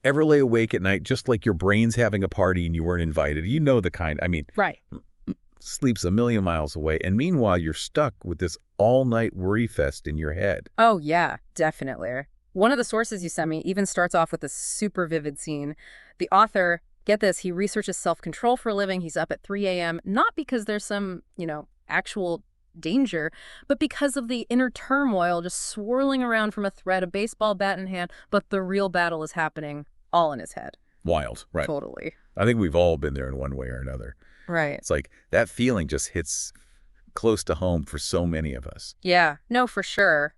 Ever lay awake at night just like your brain's having a party and you weren't invited? You know the kind. I mean, Right. sleep's a million miles away, and meanwhile you're stuck with this all-night worry fest in your head. Oh, yeah, definitely. One of the sources you sent me even starts off with a super vivid scene. The author, get this, he researches self-control for a living. He's up at 3 a.m., not because there's some, actual danger, but because of the inner turmoil just swirling around from a thread, a baseball bat in hand, but the real battle is happening all in his head. Wild, right? Totally. I think we've all been there in one way or another. Right. It's like that feeling just hits close to home for so many of us. Yeah, no, for sure.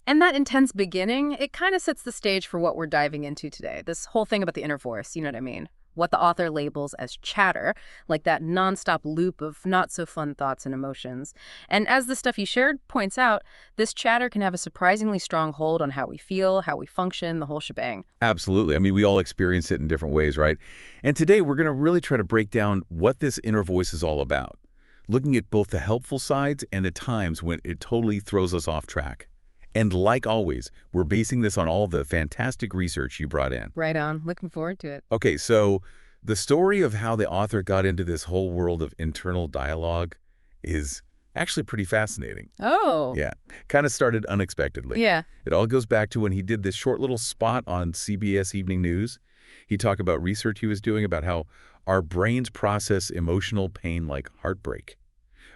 And that intense beginning, it kind of sets the stage for what we're diving into today. This whole thing about the inner voice, you know what I mean? What the author labels as chatter, like that nonstop loop of not-so-fun thoughts and emotions. And as the stuff you shared points out, this chatter can have a surprisingly strong hold on how we feel, how we function, the whole shebang. Absolutely. I mean, we all experience it in different ways, right? And today we're going to really try to break down what this inner voice is all about, looking at both the helpful sides and the times when it totally throws us off track. And like always, we're basing this on all the fantastic research you brought in. Right on. Looking forward to it. Okay, so the story of how the author got into this whole world of internal dialogue is actually pretty fascinating. Oh. Yeah, kind of started unexpectedly. Yeah. It all goes back to when he did this short little spot on CBS Evening News. He talked about research he was doing about how our brains process emotional pain like heartbreak,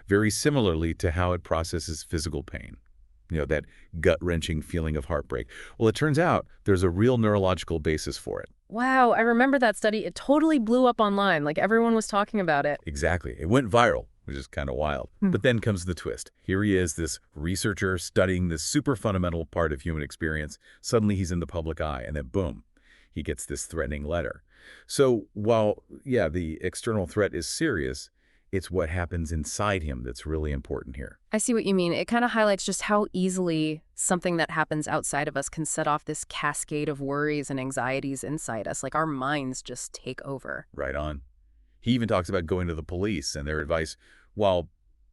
very similarly to how it processes physical pain. That gut-wrenching feeling of heartbreak. Well, it turns out there's a real neurological basis for it. Wow, I remember that study. It totally blew up online. Like everyone was talking about it. Exactly. It went viral, which is kind of wild. But then comes the twist. Here he is, this researcher studying this super fundamental part of human experience. Suddenly he's in the public eye, and then boom, he gets this threatening letter. So while, yeah, the external threat is serious, it's what happens inside him that's really important here. I see what you mean. It kind of highlights just how easily something that happens outside of us can set off this cascade of worries and anxieties inside us. Like our minds just take over. Right on. He even talks about going to the police and their advice, while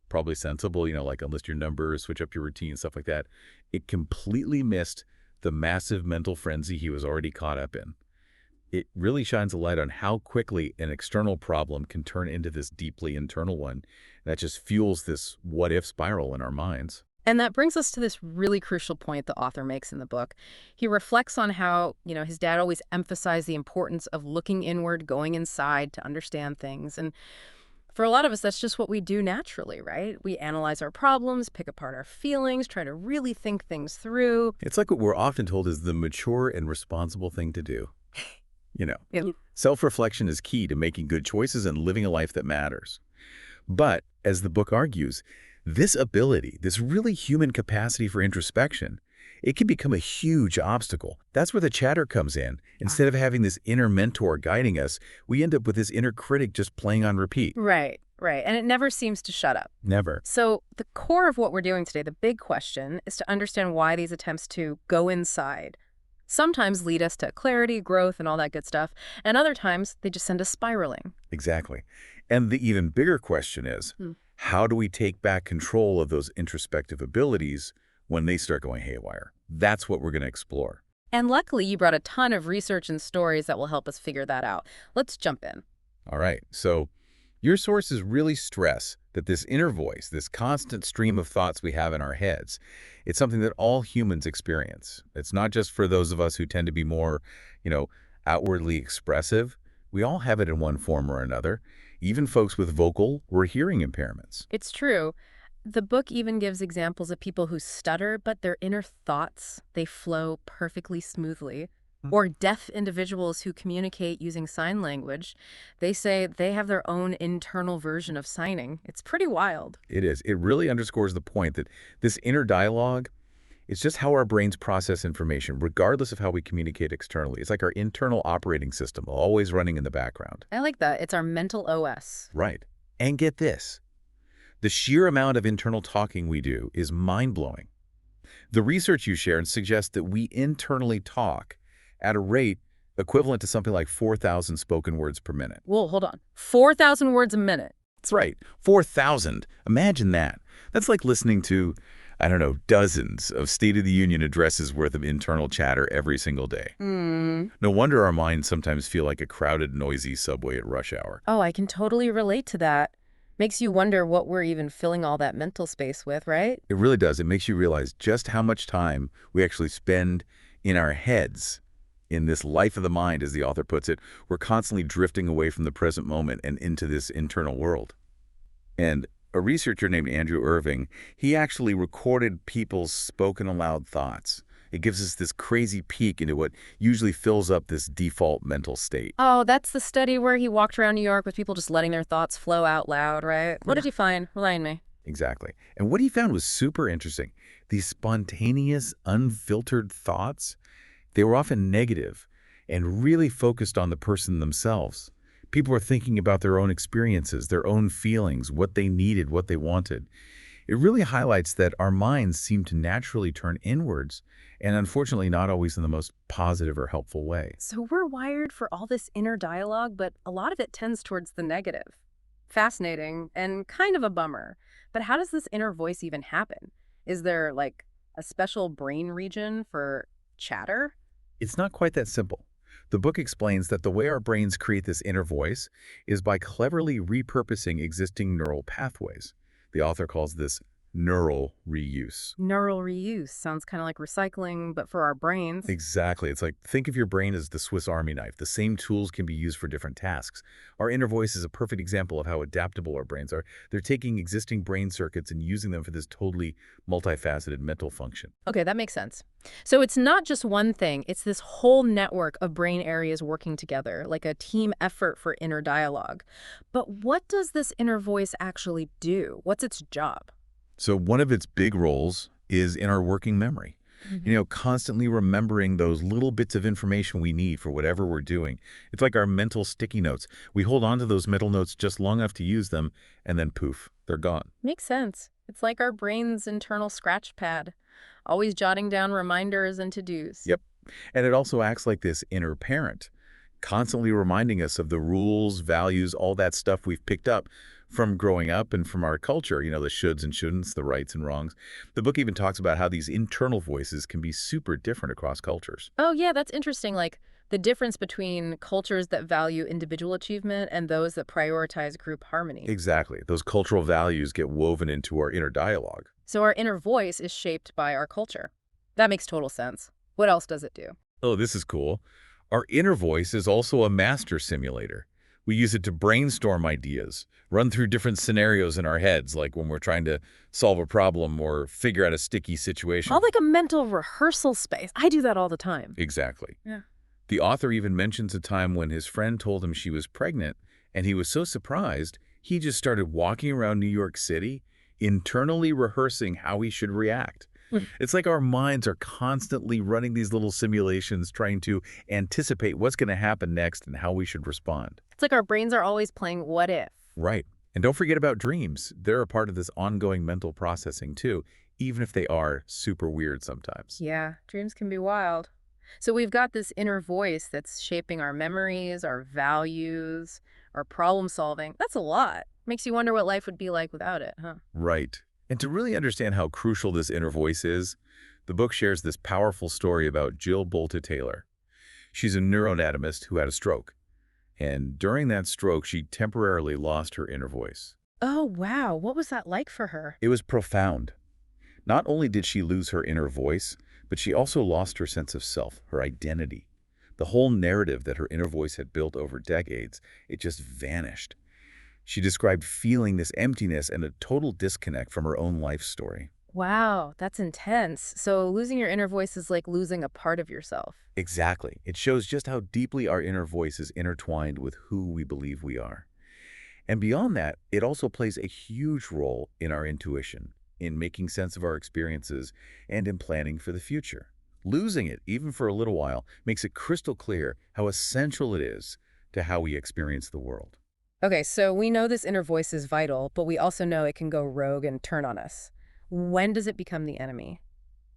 probably sensible, like enlist your number, switch up your routine, stuff like that. It completely missed the massive mental frenzy he was already caught up in. It really shines a light on how quickly an external problem can turn into this deeply internal one that just fuels this what-if spiral in our minds. And that brings us to this really crucial point the author makes in the book. He reflects on how, his dad always emphasized the importance of looking inward, going inside to understand things. And for a lot of us, that's just what we do naturally, right? We analyze our problems, pick apart our feelings, try to really think things through. It's like what we're often told is the mature and responsible thing to do. Yeah. Self-reflection is key to making good choices and living a life that matters. But, as the book argues, this ability, this really human capacity for introspection, it can become a huge obstacle. That's where the chatter comes in. Instead of having this inner mentor guiding us, we end up with this inner critic just playing on repeat. Right. And it never seems to shut up. Never. So the core of what we're doing today, the big question, is to understand why these attempts to go inside sometimes lead us to clarity, growth, and all that good stuff, and other times they just send us spiraling. Exactly. And the even bigger question is, how do we take back control of those introspective abilities when they start going haywire? That's what we're going to explore. And luckily, you brought a ton of research and stories that will help us figure that out. Let's jump in. All right. So your sources really stress that this inner voice, this constant stream of thoughts we have in our heads, it's something that all humans experience. It's not just for those of us who tend to be more, outwardly expressive. We all have it in one form or another, even folks with vocal or hearing impairments. It's true. The book even gives examples of people who stutter, but their inner thoughts, they flow perfectly smoothly. Or deaf individuals who communicate using sign language. They say they have their own internal version of signing. It's pretty wild. It is. It really underscores the point that this inner dialogue is just how our brains process information, regardless of how we communicate externally. It's like our internal operating system, always running in the background. I like that. It's our mental OS. Right. And get this. The sheer amount of internal talking we do is mind-blowing. The research you shared suggests that we internally talk at a rate equivalent to something like 4,000 spoken words per minute. Whoa, hold on. 4,000 words a minute. That's right. 4,000. Imagine that. That's like listening to, I don't know, dozens of State of the Union addresses worth of internal chatter every single day. No wonder our minds sometimes feel like a crowded, noisy subway at rush hour. Oh, I can totally relate to that. Makes you wonder what we're even filling all that mental space with, right? It really does. It makes you realize just how much time we actually spend in our heads. In this life of the mind, as the author puts it, we're constantly drifting away from the present moment and into this internal world. And a researcher named Andrew Irving, he actually recorded people's spoken aloud thoughts. It gives us this crazy peek into what usually fills up this default mental state. Oh, that's the study where he walked around New York with people just letting their thoughts flow out loud, right? What did he find? Remind me. Exactly. And what he found was super interesting. These spontaneous, unfiltered thoughts, they were often negative and really focused on the person themselves. People were thinking about their own experiences, their own feelings, what they needed, what they wanted. It really highlights that our minds seem to naturally turn inwards, and unfortunately not always in the most positive or helpful way. So we're wired for all this inner dialogue, but a lot of it tends towards the negative. Fascinating and kind of a bummer. But how does this inner voice even happen? Is there, like, a special brain region for chatter? It's not quite that simple. The book explains that the way our brains create this inner voice is by cleverly repurposing existing neural pathways. The author calls this neural reuse. Neural reuse sounds kind of like recycling, but for our brains. Exactly. It's like, think of your brain as the Swiss Army knife. The same tools can be used for different tasks. Our inner voice is a perfect example of how adaptable our brains are. They're taking existing brain circuits and using them for this totally multifaceted mental function. Okay, that makes sense. So it's not just one thing, it's this whole network of brain areas working together, like a team effort for inner dialogue. But what does this inner voice actually do? What's its job? So one of its big roles is in our working memory. Constantly remembering those little bits of information we need for whatever we're doing. It's like our mental sticky notes. We hold on to those mental notes just long enough to use them, and then poof, they're gone. Makes sense. It's like our brain's internal scratch pad, always jotting down reminders and to-dos. Yep. And it also acts like this inner parent, constantly reminding us of the rules, values, all that stuff we've picked up from growing up and from our culture, the shoulds and shouldn'ts, the rights and wrongs. The book even talks about how these internal voices can be super different across cultures. Oh, yeah, that's interesting. Like the difference between cultures that value individual achievement and those that prioritize group harmony. Exactly. Those cultural values get woven into our inner dialogue. So our inner voice is shaped by our culture. That makes total sense. What else does it do? Oh, this is cool. Our inner voice is also a master simulator. We use it to brainstorm ideas, run through different scenarios in our heads, like when we're trying to solve a problem or figure out a sticky situation. All like a mental rehearsal space. I do that all the time. Exactly. Yeah. The author even mentions a time when his friend told him she was pregnant, and he was so surprised, he just started walking around New York City, internally rehearsing how he should react. It's like our minds are constantly running these little simulations, trying to anticipate what's going to happen next and how we should respond. It's like our brains are always playing what if. Right. And don't forget about dreams. They're a part of this ongoing mental processing too, even if they are super weird sometimes. Yeah, dreams can be wild. So we've got this inner voice that's shaping our memories, our values, our problem solving. That's a lot. Makes you wonder what life would be like without it, huh? Right. And to really understand how crucial this inner voice is, the book shares this powerful story about Jill Bolte Taylor. She's a neuroanatomist who had a stroke. And during that stroke, she temporarily lost her inner voice. Oh, wow. What was that like for her? It was profound. Not only did she lose her inner voice, but she also lost her sense of self, her identity. The whole narrative that her inner voice had built over decades, it just vanished. She described feeling this emptiness and a total disconnect from her own life story. Wow, that's intense. So losing your inner voice is like losing a part of yourself. Exactly. It shows just how deeply our inner voice is intertwined with who we believe we are. And beyond that, it also plays a huge role in our intuition, in making sense of our experiences, and in planning for the future. Losing it, even for a little while, makes it crystal clear how essential it is to how we experience the world. Okay, so we know this inner voice is vital, but we also know it can go rogue and turn on us. When does it become the enemy?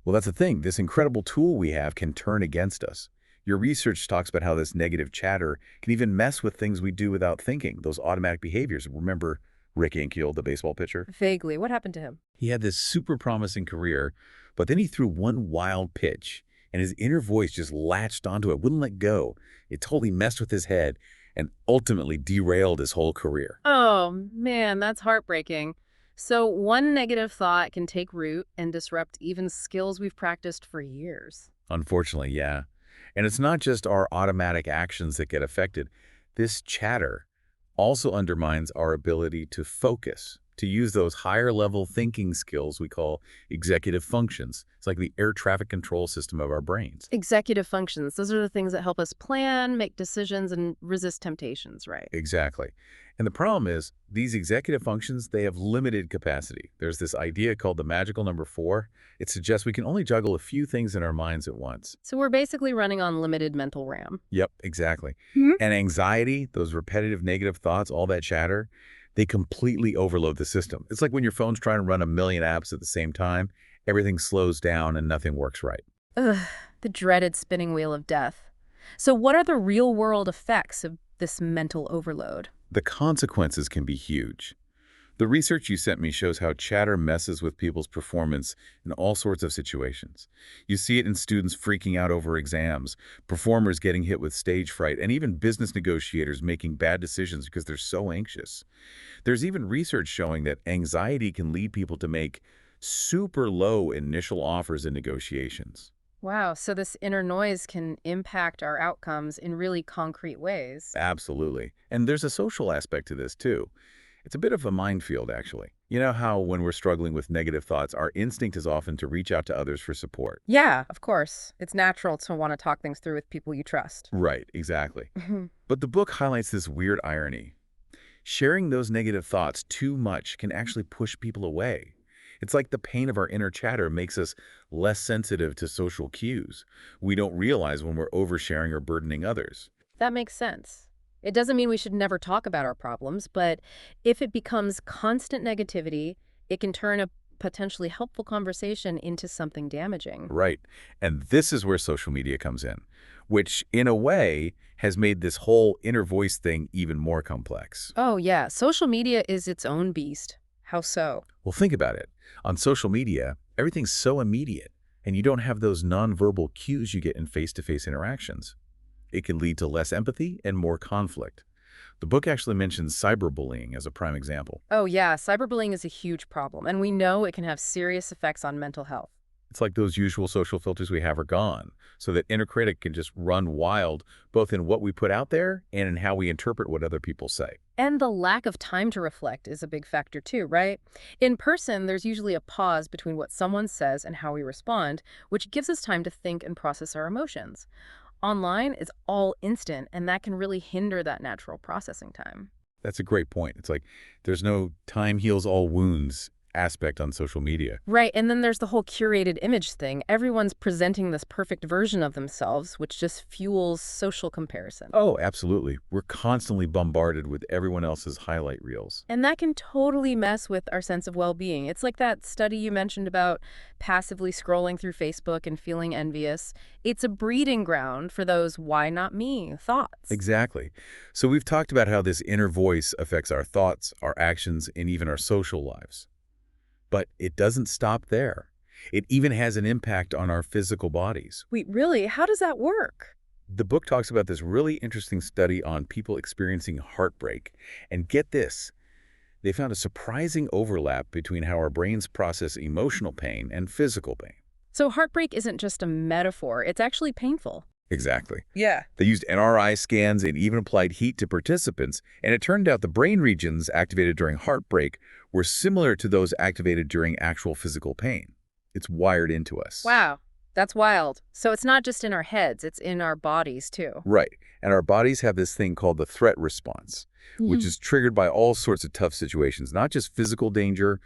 Well, that's the thing. This incredible tool we have can turn against us. Your research talks about how this negative chatter can even mess with things we do without thinking, those automatic behaviors. Remember, Rick Ankiel, the baseball pitcher. Vaguely. What happened to him? He had this super promising career, but then he threw one wild pitch, and his inner voice just latched onto it, wouldn't let go. It totally messed with his head and ultimately derailed his whole career. Oh, man, that's heartbreaking. So one negative thought can take root and disrupt even skills we've practiced for years. Unfortunately, yeah. And it's not just our automatic actions that get affected. This chatter also undermines our ability to focus, to use those higher-level thinking skills we call executive functions. It's like the air traffic control system of our brains. Executive functions, those are the things that help us plan, make decisions, and resist temptations, right? Exactly. And the problem is, these executive functions, they have limited capacity. There's this idea called the magical number 4. It suggests we can only juggle a few things in our minds at once. So we're basically running on limited mental RAM. Yep, exactly. Mhm. And anxiety, those repetitive negative thoughts, all that chatter, they completely overload the system. It's like when your phone's trying to run a million apps at the same time, everything slows down and nothing works right. Ugh, the dreaded spinning wheel of death. So what are the real-world effects of this mental overload? The consequences can be huge. The research you sent me shows how chatter messes with people's performance in all sorts of situations. You see it in students freaking out over exams, performers getting hit with stage fright, and even business negotiators making bad decisions because they're so anxious. There's even research showing that anxiety can lead people to make super low initial offers in negotiations. Wow, so this inner noise can impact our outcomes in really concrete ways. Absolutely. And there's a social aspect to this, too. It's a bit of a minefield, actually. You know how when we're struggling with negative thoughts, our instinct is often to reach out to others for support. Yeah, of course. It's natural to want to talk things through with people you trust. Right, exactly. But the book highlights this weird irony. Sharing those negative thoughts too much can actually push people away. It's like the pain of our inner chatter makes us less sensitive to social cues. We don't realize when we're oversharing or burdening others. That makes sense. It doesn't mean we should never talk about our problems, but if it becomes constant negativity, it can turn a potentially helpful conversation into something damaging. Right. And this is where social media comes in, which in a way has made this whole inner voice thing even more complex. Oh, yeah. Social media is its own beast. How so? Well, think about it. On social media, everything's so immediate, and you don't have those nonverbal cues you get in face-to-face interactions. It can lead to less empathy and more conflict. The book actually mentions cyberbullying as a prime example. Oh, yeah. Cyberbullying is a huge problem, and we know it can have serious effects on mental health. It's like those usual social filters we have are gone, so that inner critic can just run wild, both in what we put out there and in how we interpret what other people say. And the lack of time to reflect is a big factor too, right? In person, there's usually a pause between what someone says and how we respond, which gives us time to think and process our emotions. Online, it's all instant, and that can really hinder that natural processing time. That's a great point. It's like there's no time heals all wounds aspect on social media. Right, and then there's the whole curated image thing. Everyone's presenting this perfect version of themselves, which just fuels social comparison. Oh, absolutely. We're constantly bombarded with everyone else's highlight reels. And that can totally mess with our sense of well-being. It's like that study you mentioned about passively scrolling through Facebook and feeling envious. It's a breeding ground for those why not me thoughts. Exactly. So we've talked about how this inner voice affects our thoughts, our actions, and even our social lives. But it doesn't stop there. It even has an impact on our physical bodies. Wait, really? How does that work? The book talks about this really interesting study on people experiencing heartbreak. And get this, they found a surprising overlap between how our brains process emotional pain and physical pain. So heartbreak isn't just a metaphor, it's actually painful. Exactly. Yeah. They used MRI scans and even applied heat to participants, and it turned out the brain regions activated during heartbreak were similar to those activated during actual physical pain. It's wired into us. Wow, that's wild. So it's not just in our heads, it's in our bodies too. Right. And our bodies have this thing called the threat response, which is triggered by all sorts of tough situations, not just physical danger.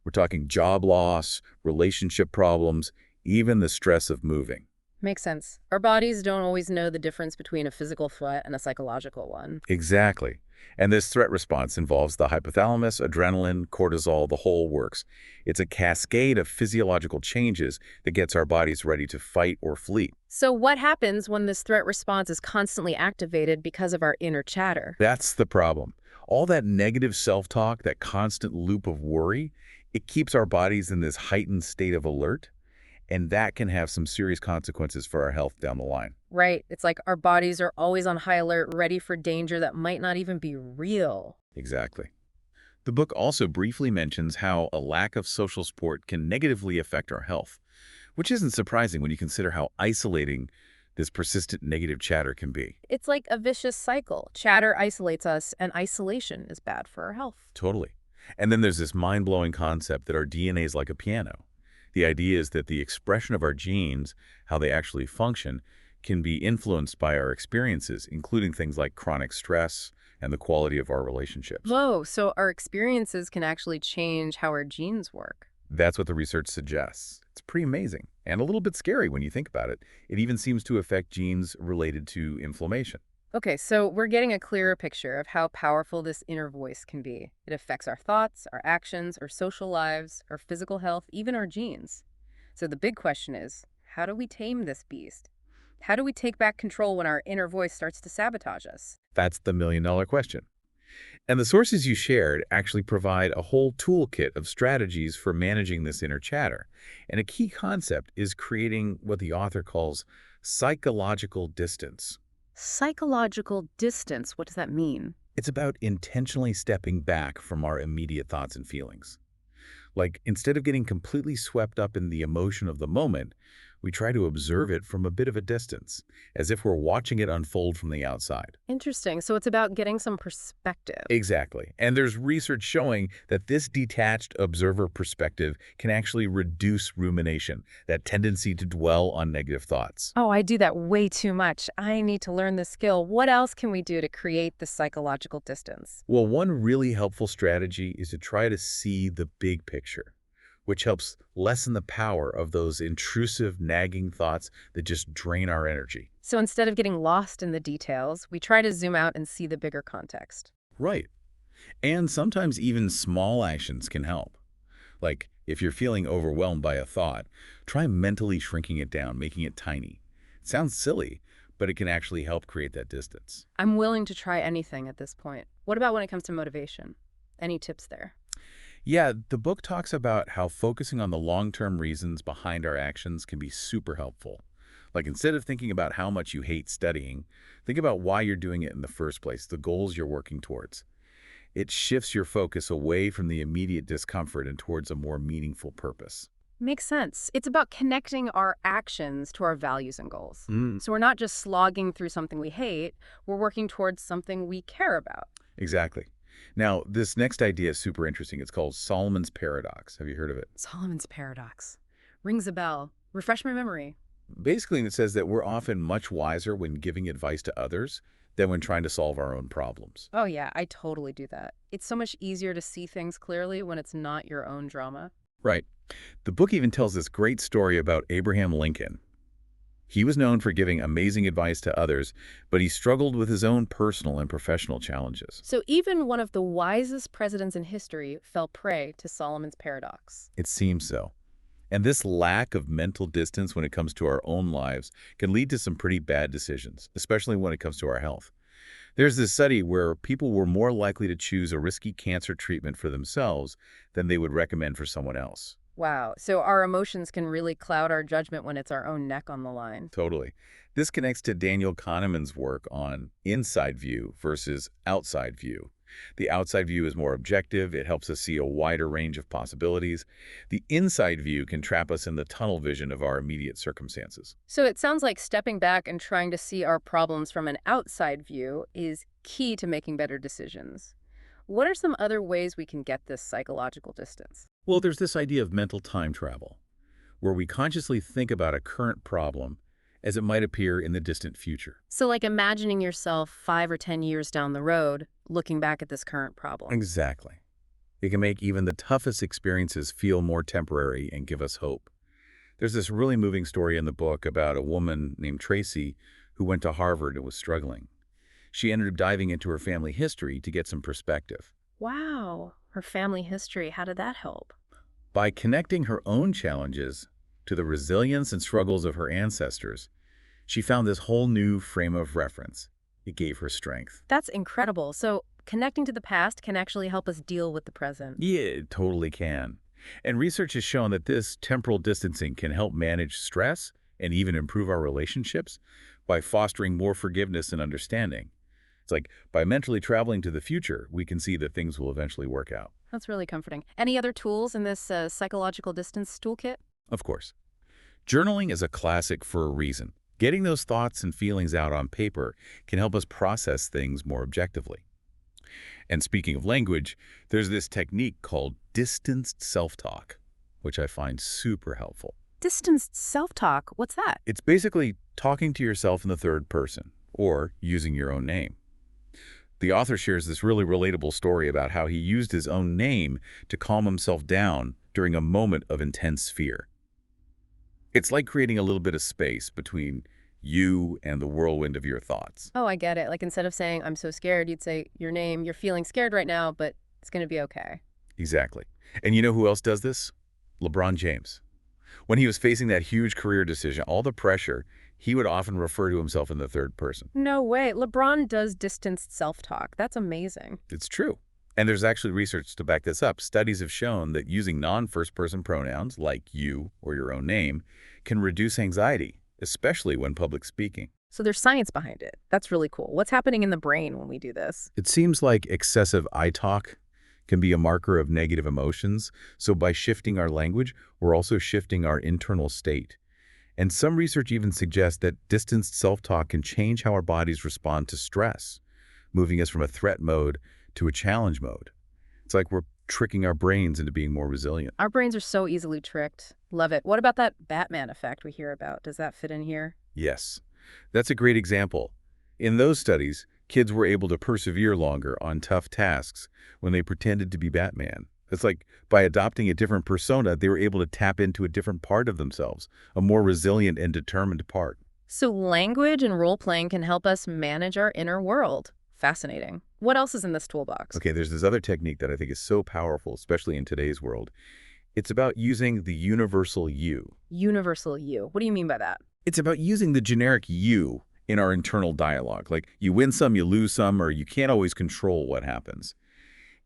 We're talking job loss, relationship problems, even the stress of moving. Makes sense. Our bodies don't always know the difference between a physical threat and a psychological one. Exactly. And this threat response involves the hypothalamus, adrenaline, cortisol, the whole works. It's a cascade of physiological changes that gets our bodies ready to fight or flee. So what happens when this threat response is constantly activated because of our inner chatter? That's the problem. All that negative self-talk, that constant loop of worry, it keeps our bodies in this heightened state of alert, and that can have some serious consequences for our health down the line. Right. It's like our bodies are always on high alert, ready for danger that might not even be real. Exactly. The book also briefly mentions how a lack of social support can negatively affect our health, which isn't surprising when you consider how isolating this persistent negative chatter can be. It's like a vicious cycle. Chatter isolates us, and isolation is bad for our health. Totally. And then there's this mind-blowing concept that our DNA is like a piano. The idea is that the expression of our genes, how they actually function, can be influenced by our experiences, including things like chronic stress and the quality of our relationships. Whoa, so our experiences can actually change how our genes work. That's what the research suggests. It's pretty amazing and a little bit scary when you think about it. It even seems to affect genes related to inflammation. Okay, so we're getting a clearer picture of how powerful this inner voice can be. It affects our thoughts, our actions, our social lives, our physical health, even our genes. So the big question is, how do we tame this beast? How do we take back control when our inner voice starts to sabotage us? That's the million-dollar question. And the sources you shared actually provide a whole toolkit of strategies for managing this inner chatter. And a key concept is creating what the author calls psychological distance. Psychological distance, what does that mean? It's about intentionally stepping back from our immediate thoughts and feelings. Like, instead of getting completely swept up in the emotion of the moment, we try to observe it from a bit of a distance, as if we're watching it unfold from the outside. Interesting. So it's about getting some perspective. Exactly. And there's research showing that this detached observer perspective can actually reduce rumination, that tendency to dwell on negative thoughts. Oh, I do that way too much. I need to learn this skill. What else can we do to create the psychological distance? Well, one really helpful strategy is to try to see the big picture, which helps lessen the power of those intrusive, nagging thoughts that just drain our energy. So instead of getting lost in the details, we try to zoom out and see the bigger context. Right. And sometimes even small actions can help. Like, if you're feeling overwhelmed by a thought, try mentally shrinking it down, making it tiny. It sounds silly, but it can actually help create that distance. I'm willing to try anything at this point. What about when it comes to motivation? Any tips there? Yeah, the book talks about how focusing on the long-term reasons behind our actions can be super helpful. Like, instead of thinking about how much you hate studying, think about why you're doing it in the first place, the goals you're working towards. It shifts your focus away from the immediate discomfort and towards a more meaningful purpose. Makes sense. It's about connecting our actions to our values and goals. Mm, So we're not just slogging through something we hate, we're working towards something we care about. exactly. Now, this next idea is super interesting. It's called Solomon's Paradox. Have you heard of it? Solomon's Paradox. Rings a bell. Refresh my memory. Basically, it says that we're often much wiser when giving advice to others than when trying to solve our own problems. Oh yeah, I totally do that. It's so much easier to see things clearly when it's not your own drama. Right. The book even tells this great story about Abraham Lincoln. He was known for giving amazing advice to others, but he struggled with his own personal and professional challenges. So even one of the wisest presidents in history fell prey to Solomon's Paradox. It seems so. And this lack of mental distance when it comes to our own lives can lead to some pretty bad decisions, especially when it comes to our health. There's this study where people were more likely to choose a risky cancer treatment for themselves than they would recommend for someone else. Wow, so our emotions can really cloud our judgment when it's our own neck on the line. Totally. This connects to Daniel Kahneman's work on inside view versus outside view. The outside view is more objective. It helps us see a wider range of possibilities. The inside view can trap us in the tunnel vision of our immediate circumstances. So it sounds like stepping back and trying to see our problems from an outside view is key to making better decisions. What are some other ways we can get this psychological distance? Well, there's this idea of mental time travel, where we consciously think about a current problem as it might appear in the distant future. So like imagining yourself 5 or 10 years down the road, looking back at this current problem. Exactly. It can make even the toughest experiences feel more temporary and give us hope. There's this really moving story in the book about a woman named Tracy who went to Harvard and was struggling. She ended up diving into her family history to get some perspective. Wow, her family history, how did that help? By connecting her own challenges to the resilience and struggles of her ancestors, she found this whole new frame of reference. It gave her strength. That's incredible. So connecting to the past can actually help us deal with the present. Yeah, it totally can. And research has shown that this temporal distancing can help manage stress and even improve our relationships by fostering more forgiveness and understanding. It's like by mentally traveling to the future, we can see that things will eventually work out. That's really comforting. Any other tools in this psychological distance toolkit? Of course. Journaling is a classic for a reason. Getting those thoughts and feelings out on paper can help us process things more objectively. And speaking of language, there's this technique called distanced self-talk, which I find super helpful. Distanced self-talk? What's that? It's basically talking to yourself in the third person, or using your own name. The author shares this really relatable story about how he used his own name to calm himself down during a moment of intense fear. It's like creating a little bit of space between you and the whirlwind of your thoughts. Oh, I get it. Like instead of saying, I'm so scared, you'd say your name, you're feeling scared right now, but it's going to be okay. Exactly. And you know who else does this? LeBron James. When he was facing that huge career decision, all the pressure, he would often refer to himself in the third person. No way. LeBron does distanced self-talk. That's amazing. It's true. And there's actually research to back this up. Studies have shown that using non-first-person pronouns, like you or your own name, can reduce anxiety, especially when public speaking. So there's science behind it. That's really cool. What's happening in the brain when we do this? It seems like excessive I talk can be a marker of negative emotions. So by shifting our language, we're also shifting our internal state. And some research even suggests that distanced self-talk can change how our bodies respond to stress, moving us from a threat mode to a challenge mode. It's like we're tricking our brains into being more resilient. Our brains are so easily tricked. Love it. What about that Batman effect we hear about? Does that fit in here? Yes, that's a great example. In those studies, kids were able to persevere longer on tough tasks when they pretended to be Batman. It's like by adopting a different persona, they were able to tap into a different part of themselves, a more resilient and determined part. So language and role-playing can help us manage our inner world. Fascinating. What else is in this toolbox? Okay, there's this other technique that I think is so powerful, especially in today's world. It's about using the universal you. Universal you. What do you mean by that? It's about using the generic you in our internal dialogue. Like you win some, you lose some, or you can't always control what happens.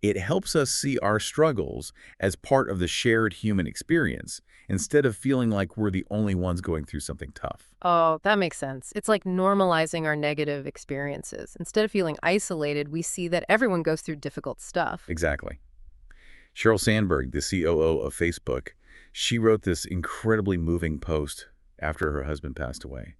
It helps us see our struggles as part of the shared human experience instead of feeling like we're the only ones going through something tough. Oh, that makes sense. It's like normalizing our negative experiences. Instead of feeling isolated, we see that everyone goes through difficult stuff. Exactly. Sheryl Sandberg, the COO of Facebook, she wrote this incredibly moving post after her husband passed away.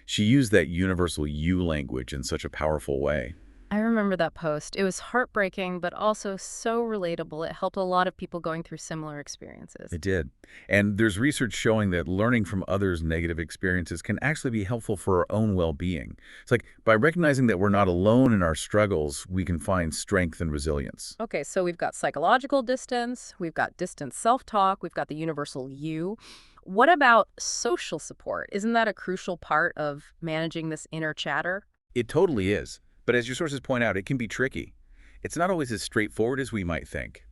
She used that universal you language in such a powerful way. I remember that post. It was heartbreaking, but also so relatable. It helped a lot of people going through similar experiences. It did. And there's research showing that learning from others' negative experiences can actually be helpful for our own well-being. It's like by recognizing that we're not alone in our struggles, we can find strength and resilience. Okay, so we've got psychological distance, we've got distant self-talk, we've got the universal you. What about social support? Isn't that a crucial part of managing this inner chatter? It totally is. But as your sources point out, it can be tricky. It's not always as straightforward as we might think.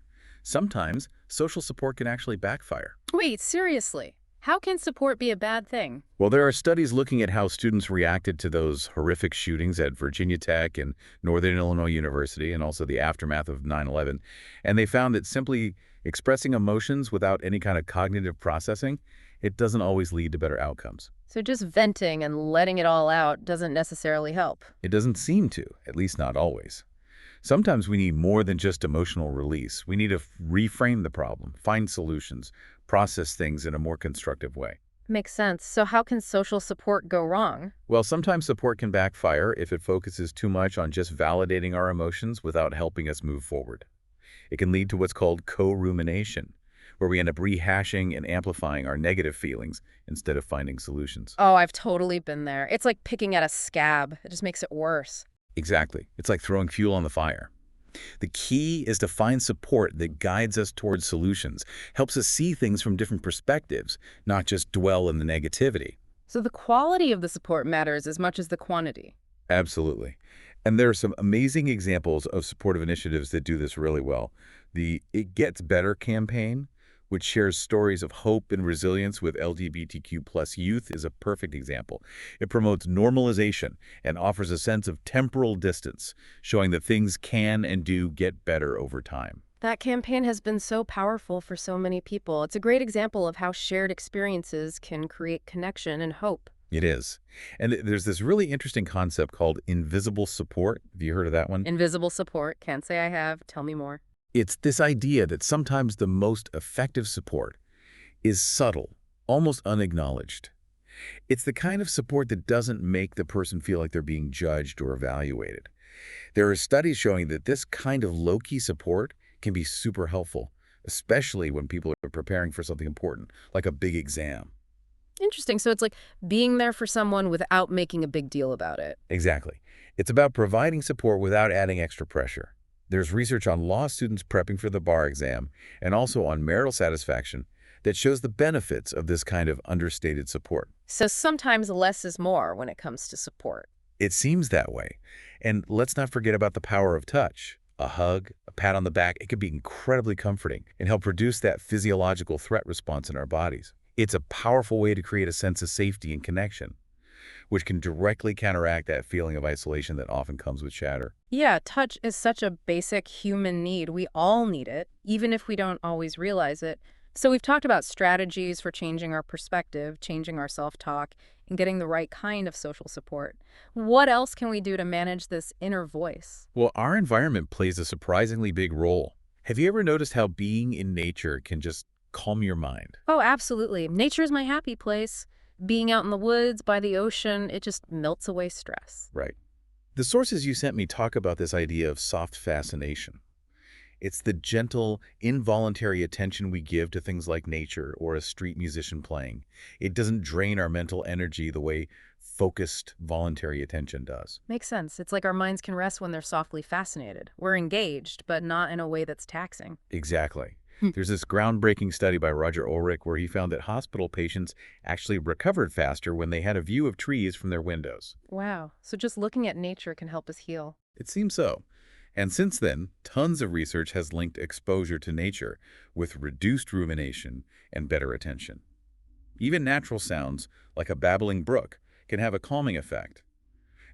Sometimes social support can actually backfire. Wait, seriously? How can support be a bad thing? Well, there are studies looking at how students reacted to those horrific shootings at Virginia Tech and Northern Illinois University and also the aftermath of 9/11. And they found that simply expressing emotions without any kind of cognitive processing, it doesn't always lead to better outcomes. So just venting and letting it all out doesn't necessarily help. It doesn't seem to, at least not always. Sometimes we need more than just emotional release. We need to reframe the problem, find solutions, process things in a more constructive way. Makes sense. So how can social support go wrong? Well, sometimes support can backfire if it focuses too much on just validating our emotions without helping us move forward. It can lead to what's called co-rumination, where we end up rehashing and amplifying our negative feelings instead of finding solutions. Oh, I've totally been there. It's like picking at a scab. It just makes it worse. Exactly. It's like throwing fuel on the fire. The key is to find support that guides us towards solutions, helps us see things from different perspectives, not just dwell in the negativity. So the quality of the support matters as much as the quantity. Absolutely. And there are some amazing examples of supportive initiatives that do this really well. The It Gets Better campaign, which shares stories of hope and resilience with LGBTQ+ youth, is a perfect example. It promotes normalization and offers a sense of temporal distance, showing that things can and do get better over time. That campaign has been so powerful for so many people. It's a great example of how shared experiences can create connection and hope. It is. And there's this really interesting concept called invisible support. Have you heard of that one? Invisible support. Can't say I have. Tell me more. It's this idea that sometimes the most effective support is subtle, almost unacknowledged. It's the kind of support that doesn't make the person feel like they're being judged or evaluated. There are studies showing that this kind of low-key support can be super helpful, especially when people are preparing for something important, like a big exam. Interesting. So it's like being there for someone without making a big deal about it. Exactly. It's about providing support without adding extra pressure. There's research on law students prepping for the bar exam and also on marital satisfaction that shows the benefits of this kind of understated support. So sometimes less is more when it comes to support. It seems that way. And let's not forget about the power of touch. A hug, a pat on the back, it can be incredibly comforting and help reduce that physiological threat response in our bodies. It's a powerful way to create a sense of safety and connection, which can directly counteract that feeling of isolation that often comes with chatter. Yeah, touch is such a basic human need. We all need it, even if we don't always realize it. So we've talked about strategies for changing our perspective, changing our self-talk, and getting the right kind of social support. What else can we do to manage this inner voice? Well, our environment plays a surprisingly big role. Have you ever noticed how being in nature can just calm your mind? Oh, absolutely. Nature's my happy place. Being out in the woods, by the ocean, it just melts away stress. Right. The sources you sent me talk about this idea of soft fascination. It's the gentle, involuntary attention we give to things like nature or a street musician playing. It doesn't drain our mental energy the way focused, voluntary attention does. Makes sense. It's like our minds can rest when they're softly fascinated. We're engaged, but not in a way that's taxing. Exactly. There's this groundbreaking study by Roger Ulrich where he found that hospital patients actually recovered faster when they had a view of trees from their windows. Wow. So just looking at nature can help us heal. It seems so. And since then, tons of research has linked exposure to nature with reduced rumination and better attention. Even natural sounds, like a babbling brook, can have a calming effect.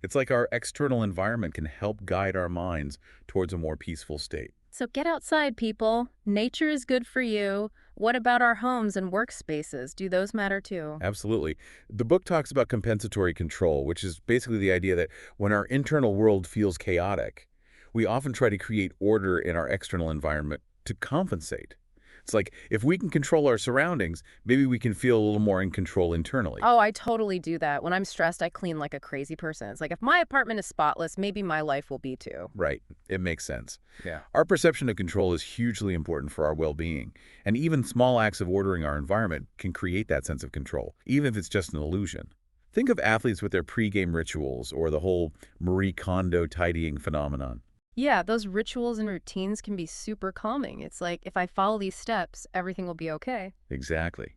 It's like our external environment can help guide our minds towards a more peaceful state. So get outside, people. Nature is good for you. What about our homes and workspaces? Do those matter too? Absolutely. The book talks about compensatory control, which is basically the idea that when our internal world feels chaotic, we often try to create order in our external environment to compensate. It's like if we can control our surroundings, maybe we can feel a little more in control internally. Oh, I totally do that. When I'm stressed, I clean like a crazy person. It's like if my apartment is spotless, maybe my life will be too. Right. It makes sense. Yeah. Our perception of control is hugely important for our well-being, and even small acts of ordering our environment can create that sense of control, even if it's just an illusion. Think of athletes with their pre-game rituals or the whole Marie Kondo tidying phenomenon. Yeah, those rituals and routines can be super calming. It's like, if I follow these steps, everything will be okay. Exactly.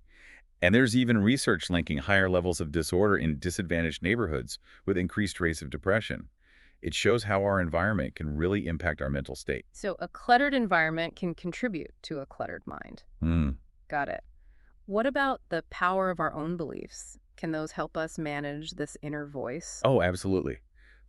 And there's even research linking higher levels of disorder in disadvantaged neighborhoods with increased rates of depression. It shows how our environment can really impact our mental state. So a cluttered environment can contribute to a cluttered mind. Got it. What about the power of our own beliefs? Can those help us manage this inner voice? Oh, absolutely.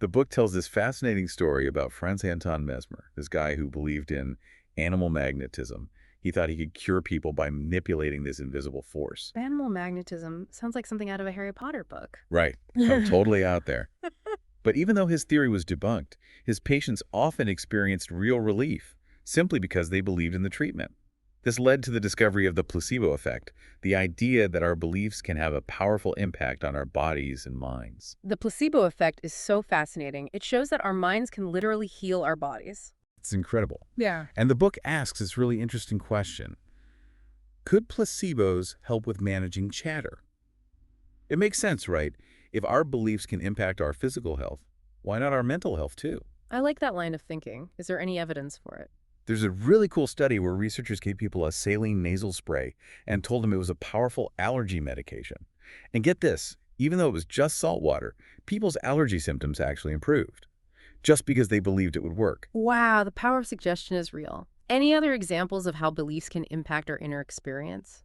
The book tells this fascinating story about Franz Anton Mesmer, this guy who believed in animal magnetism. He thought he could cure people by manipulating this invisible force. Animal magnetism sounds like something out of a Harry Potter book. Right. Totally out there. But even though his theory was debunked, his patients often experienced real relief simply because they believed in the treatment. This led to the discovery of the placebo effect, the idea that our beliefs can have a powerful impact on our bodies and minds. The placebo effect is so fascinating. It shows that our minds can literally heal our bodies. It's incredible. Yeah. And the book asks this really interesting question. Could placebos help with managing chatter? It makes sense, right? If our beliefs can impact our physical health, why not our mental health too? I like that line of thinking. Is there any evidence for it? There's a really cool study where researchers gave people a saline nasal spray and told them it was a powerful allergy medication. And get this, even though it was just salt water, people's allergy symptoms actually improved, just because they believed it would work. Wow, the power of suggestion is real. Any other examples of how beliefs can impact our inner experience?